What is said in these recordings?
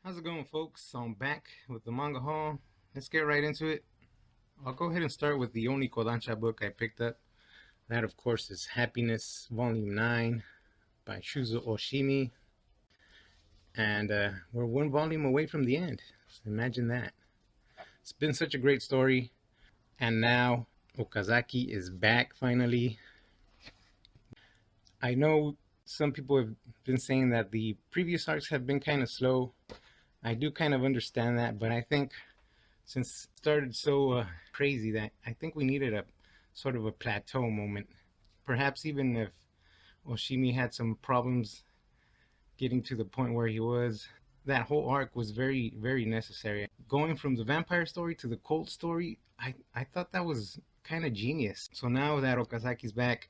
How's it going, folks? So I'm back with the manga haul. Let's get right into it. I'll go ahead and start with the only Kodansha book I picked up. That, of course, is Happiness, Volume 9 by Shuzo Oshimi. And we're one volume away from the end. So imagine that. It's been such a great story. And now Okazaki is back finally. I know some people have been saying that the previous arcs have been kind of slow. I do kind of understand that, but I think since it started so crazy that I think we needed a sort of a plateau moment. Perhaps even if Oshimi had some problems getting to the point where he was, that whole arc was very, very necessary. Going from the vampire story to the cult story, I thought that was kind of genius. So now that Okazaki's back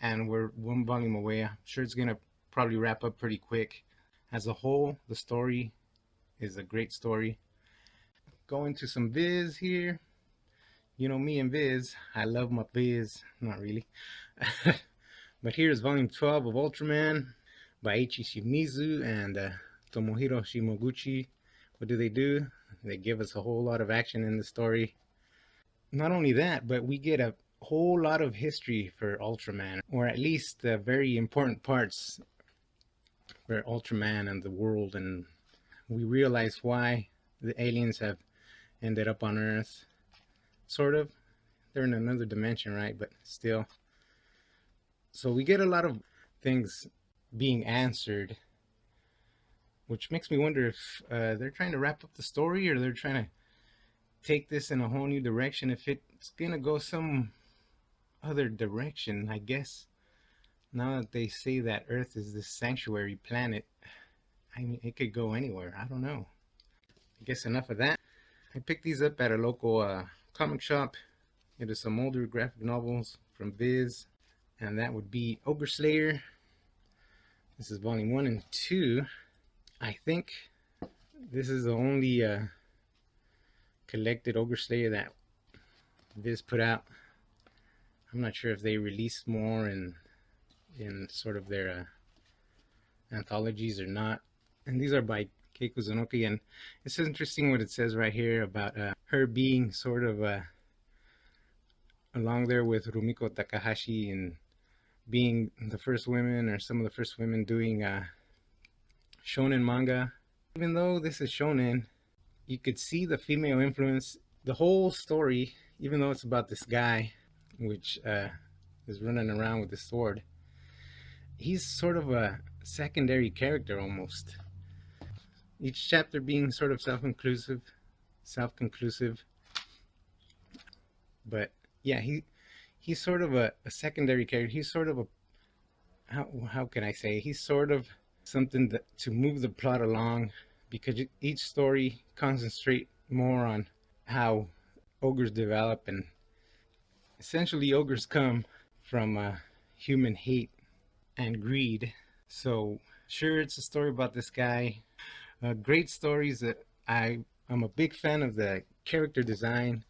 and we're one volume away, I'm sure it's going to probably wrap up pretty quick. As a whole, the story is a great story. Going to some Viz here. You know me and Viz. I love my Viz. Not really. But here's volume 12 of Ultraman by Eiichi Shimizu and Tomohiro Shimoguchi. What do? They give us a whole lot of action in the story. Not only that, but we get a whole lot of history for Ultraman, or at least very important parts for Ultraman and the world, and we realize why the aliens have ended up on Earth. Sort of. They're in another dimension, right? But still. So we get a lot of things being answered, which makes me wonder if they're trying to wrap up the story or they're trying to take this in a whole new direction. If it's going to go some other direction, I guess. Now that they say that Earth is this sanctuary planet, I mean, it could go anywhere. I don't know. I guess enough of that. I picked these up at a local comic shop. It is some older graphic novels from Viz, and that would be Ogre Slayer. This is volume 1 and 2. I think this is the only collected Ogre Slayer that Viz put out. I'm not sure if they released more in sort of their anthologies or not. And these are by Keiko Zanoki, and it's interesting what it says right here about her being sort of along there with Rumiko Takahashi and being the first women or some of the first women doing shonen manga. Even though this is shonen, you could see the female influence. The whole story, even though it's about this guy, which is running around with the sword, he's sort of a secondary character almost. Each chapter being sort of self-conclusive, but yeah, he's sort of a secondary character. He's sort of a how can I say? He's sort of something to move the plot along, because each story concentrate more on how ogres develop, and essentially ogres come from human hate and greed. So sure, it's a story about this guy. Great stories. That I'm a big fan of the character design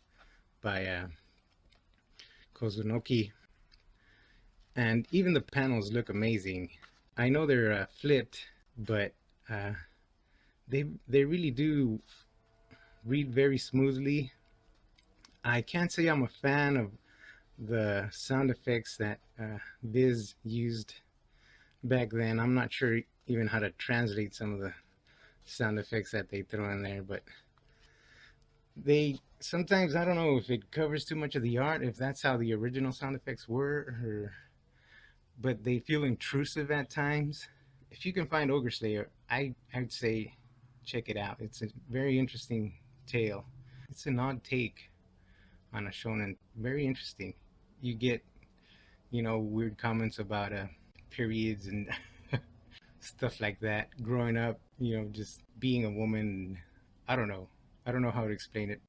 by Kozunoki, and even the panels look amazing. I know they're flipped, but they really do read very smoothly. I can't say I'm a fan of the sound effects that Viz used back then. I'm not sure even how to translate some of the sound effects that they throw in there, but they sometimes, I don't know if it covers too much of the art, if that's how the original sound effects were, but they feel intrusive at times. If you can find Ogre Slayer, I'd say check it out. It's a very interesting tale. It's an odd take on a shonen. Very interesting. You get, weird comments about periods and stuff like that. Growing up, just being a woman. I don't know. I don't know how to explain it.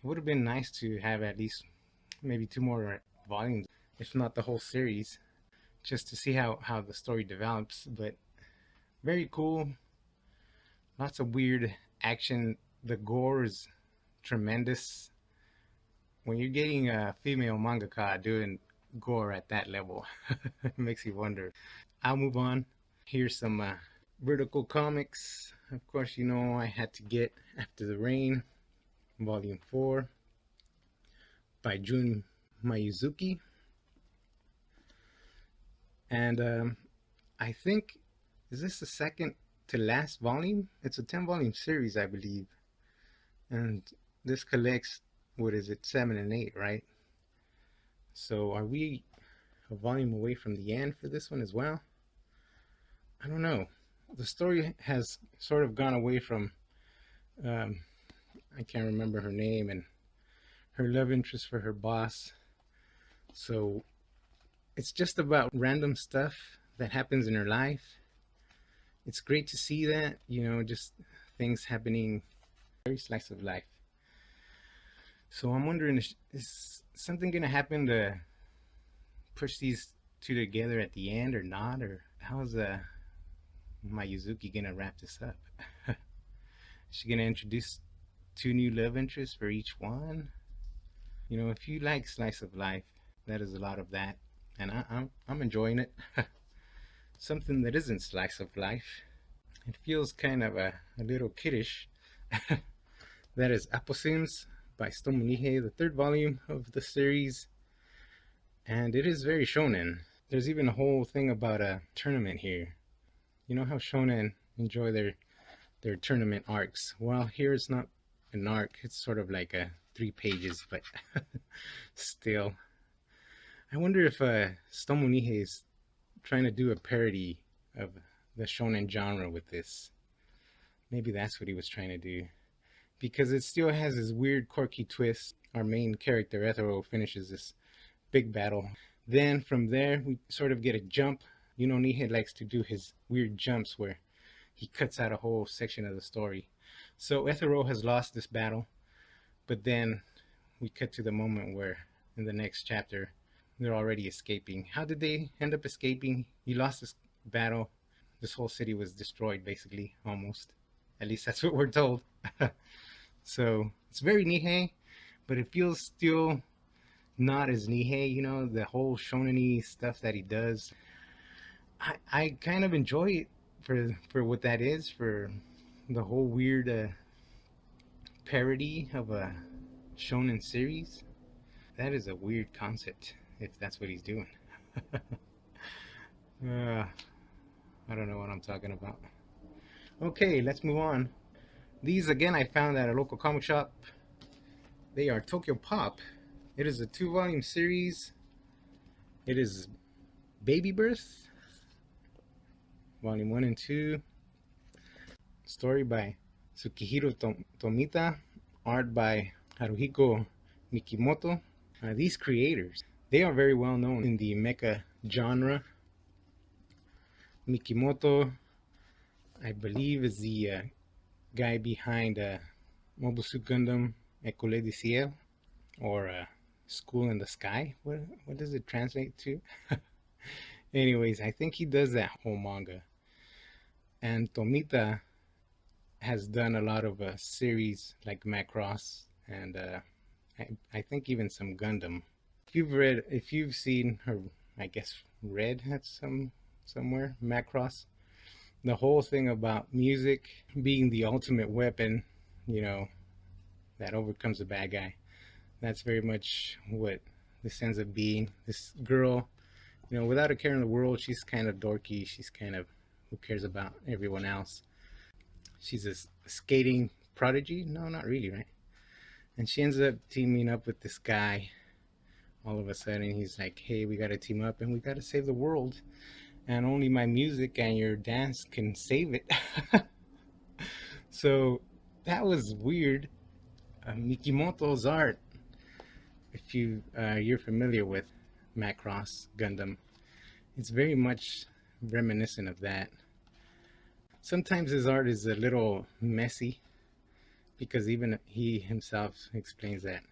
It would have been nice to have at least maybe 2 more volumes, if not the whole series, just to see how the story develops. But very cool. Lots of weird action. The gore is tremendous. When you're getting a female mangaka doing gore at that level, it makes you wonder. I'll move on. Here's some Vertical Comics. Of course, I had to get After the Rain, Volume 4 by Jun Mayuzuki. And I think, is this the second to last volume? It's a 10 volume series, I believe. And this collects, what is it, 7 and 8, right? So are we a volume away from the end for this one as well? I don't know. The story has sort of gone away from, um, I can't remember her name, and her love interest for her boss. So it's just about random stuff that happens in her life. It's great to see that, just things happening, very slice of life. So I'm wondering, is something going to happen to push these two together at the end or not? Or how's Mayuzuki going to wrap this up? Is she going to introduce two new love interests for each one? If you like slice of life, that is a lot of that. And I'm enjoying it. Something that isn't slice of life. It feels kind of a little kiddish. That is Aposims by Stomu Nihei, the third volume of the series. And it is very shonen. There's even a whole thing about a tournament here. You know how shonen enjoy their tournament arcs? Well, here it's not an arc. It's sort of like 3 pages, but still. I wonder if Stomu Nihei is trying to do a parody of the shonen genre with this. Maybe that's what he was trying to do. Because it still has this weird, quirky twist. Our main character, Ethero, finishes this big battle. Then from there, we sort of get a jump. Nihei likes to do his weird jumps where he cuts out a whole section of the story. So Ethero has lost this battle, but then we cut to the moment where in the next chapter, they're already escaping. How did they end up escaping? He lost this battle. This whole city was destroyed, basically, almost. At least that's what we're told. So it's very Nihei, but it feels still not as Nihei, the whole shonen-y stuff that he does. I kind of enjoy it for what that is, for the whole weird parody of a shonen series. That is a weird concept, if that's what he's doing. I don't know what I'm talking about. Okay, let's move on. These, again, I found at a local comic shop. They are Tokyo Pop. It is a 2-volume series. It is Baby Birth, Volume 1 and 2. Story by Tsukihiro Tomita. Art by Haruhiko Mikimoto. These creators, they are very well known in the mecha genre. Mikimoto, I believe, is the guy behind Mobile Suit Gundam École du Ciel, or School in the Sky. What does it translate to? Anyways, I think he does that whole manga. And Tomita has done a lot of series like Macross and I think even some Gundam. If you've seen, or I guess read at somewhere, Macross, the whole thing about music being the ultimate weapon, that overcomes the bad guy. That's very much what this ends up being. This girl, without a care in the world, she's kind of dorky. She's kind of, who cares about everyone else? She's a skating prodigy? No, not really, right? And she ends up teaming up with this guy. All of a sudden, he's like, hey, we gotta team up and we gotta save the world. And only my music and your dance can save it. So that was weird. Mikimoto's art, if you're familiar with Macross Gundam, it's very much reminiscent of that. Sometimes his art is a little messy, because even he himself explains that,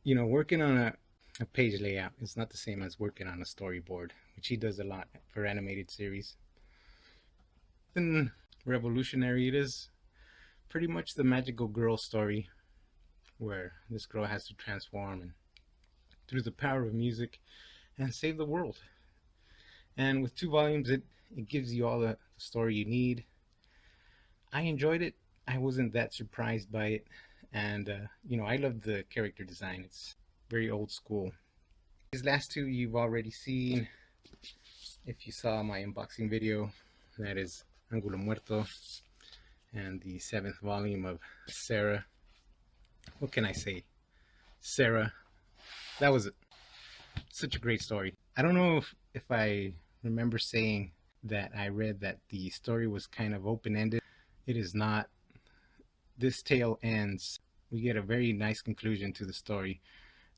working on a page layout is not the same as working on a storyboard, which he does a lot for animated series. Then revolutionary, it is pretty much the magical girl story, where this girl has to transform and through the power of music and save the world. And with 2 volumes, it gives you all the story you need. I enjoyed it. I wasn't that surprised by it. And, I love the character design. It's very old school. These last two you've already seen. If you saw my unboxing video, that is Angulo Muerto and the seventh volume of Sarah. What can I say? Sarah. That was such a great story. I don't know if I remember saying that I read that the story was kind of open ended. It is not. This tale ends. We get a very nice conclusion to the story.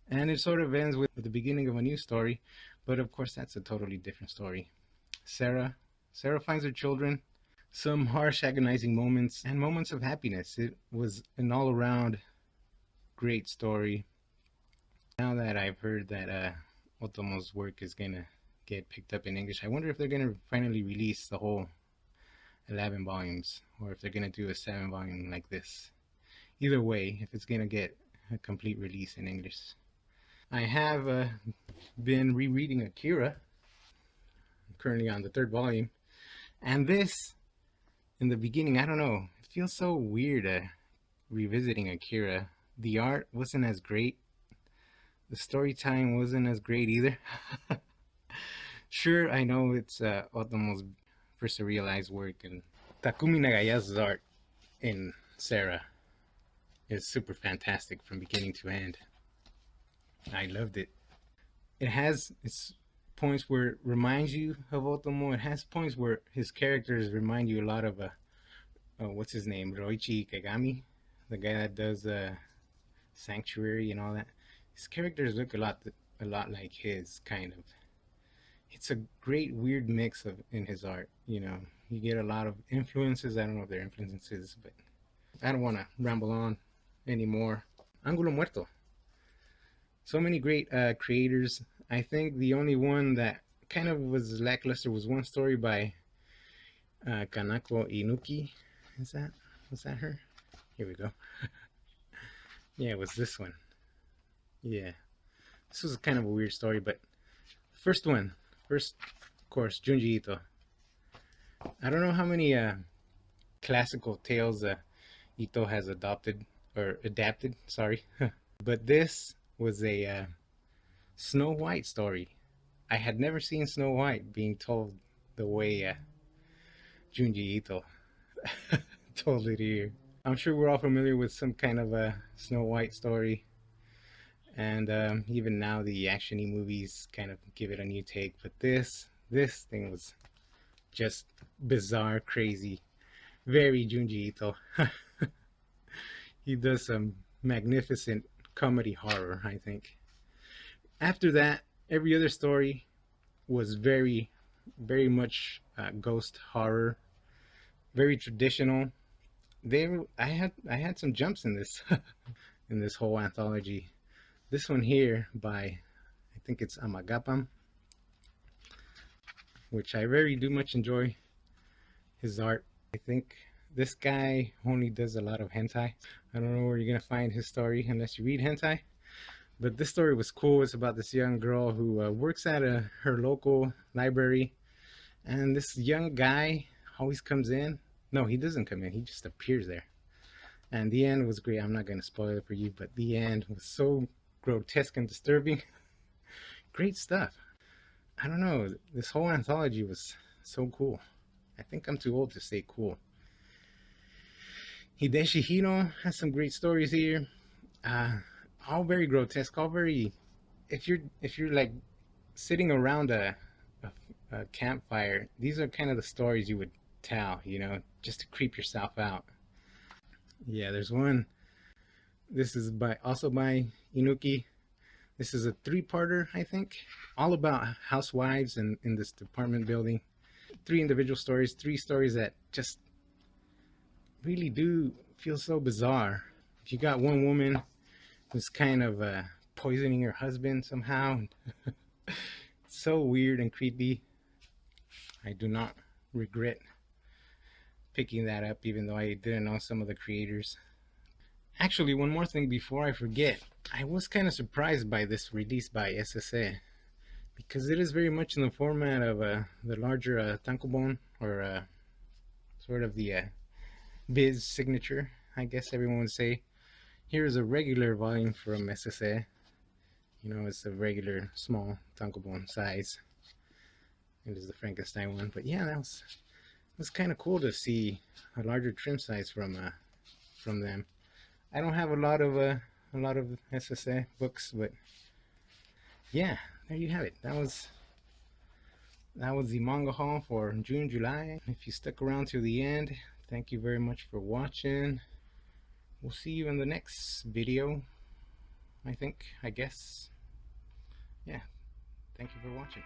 And it sort of ends with the beginning of a new story. But of course, that's a totally different story. Sarah. Sarah finds her children. Some harsh, agonizing moments and moments of happiness. It was an all around great story. Now that I've heard that Otomo's work is going to get picked up in English, I wonder if they're going to finally release the whole 11 volumes or if they're going to do a 7 volume like this. Either way, if it's going to get a complete release in English. I have been rereading Akira. I'm currently on the 3rd volume. And this, in the beginning, I don't know, it feels so weird revisiting Akira. The art wasn't as great. The story time wasn't as great either. Sure, I know it's Otomo's first realized work, and Takumi Nagaya's art in Sarah is super fantastic from beginning to end. I loved it. It has its points where it reminds you of Otomo. It has points where his characters remind you a lot of what's his name, Roichi Kagami, the guy that does Sanctuary and all that. His characters look a lot like his, kind of. It's a great weird mix of in his art. You get a lot of influences. I don't know if they're influences, but I don't want to ramble on anymore. Angulo Muerto. So many great creators. I think the only one that kind of was lackluster was one story by Kanako Inuki. Was that her? Here we go. Yeah, it was this one. Yeah, this was kind of a weird story, but first, of course, Junji Ito. I don't know how many classical tales Ito has adapted. Sorry, but this was a Snow White story. I had never seen Snow White being told the way Junji Ito told it here. I'm sure we're all familiar with some kind of a Snow White story. And even now the actiony movies kind of give it a new take. But this thing was just bizarre, crazy, very Junji Ito. He does some magnificent comedy horror, I think. After that, every other story was very, very much ghost horror, very traditional. I had some jumps in this in this whole anthology. This one here by, I think it's Amagapam, which I very do much enjoy his art. I think this guy only does a lot of hentai. I don't know where you're gonna find his story unless you read hentai. But this story was cool. It's about this young girl who works at her local library, and this young guy always comes in. No, he doesn't come in. He just appears there. And the end was great. I'm not gonna spoil it for you, but the end was so grotesque and disturbing. Great stuff. I don't know, this whole anthology was so cool. I think I'm too old to say cool. Hideshi Hino has some great stories here. All very grotesque, all very, if you're like sitting around a campfire, these are kind of the stories you would tell, just to creep yourself out. Yeah, there's one. This is also by Inuki. This is a 3-parter, I think, all about housewives in this apartment building. 3 individual stories, 3 stories that just really do feel so bizarre. If you got one woman who's kind of poisoning her husband somehow, so weird and creepy. I do not regret picking that up, even though I didn't know some of the creators. Actually, one more thing before I forget. I was kind of surprised by this release by SSA, because it is very much in the format of the larger tankobon, or sort of the Viz signature, I guess everyone would say. Here's a regular volume from SSA. You know, it's a regular small tankobon size. It is the Frankenstein one, but yeah, that was kind of cool to see a larger trim size from them. I don't have a lot of SSA books, but yeah, there you have it. That was the manga haul for June, July. If you stuck around to the end, thank you very much for watching. We'll see you in the next video, I guess. Yeah, thank you for watching.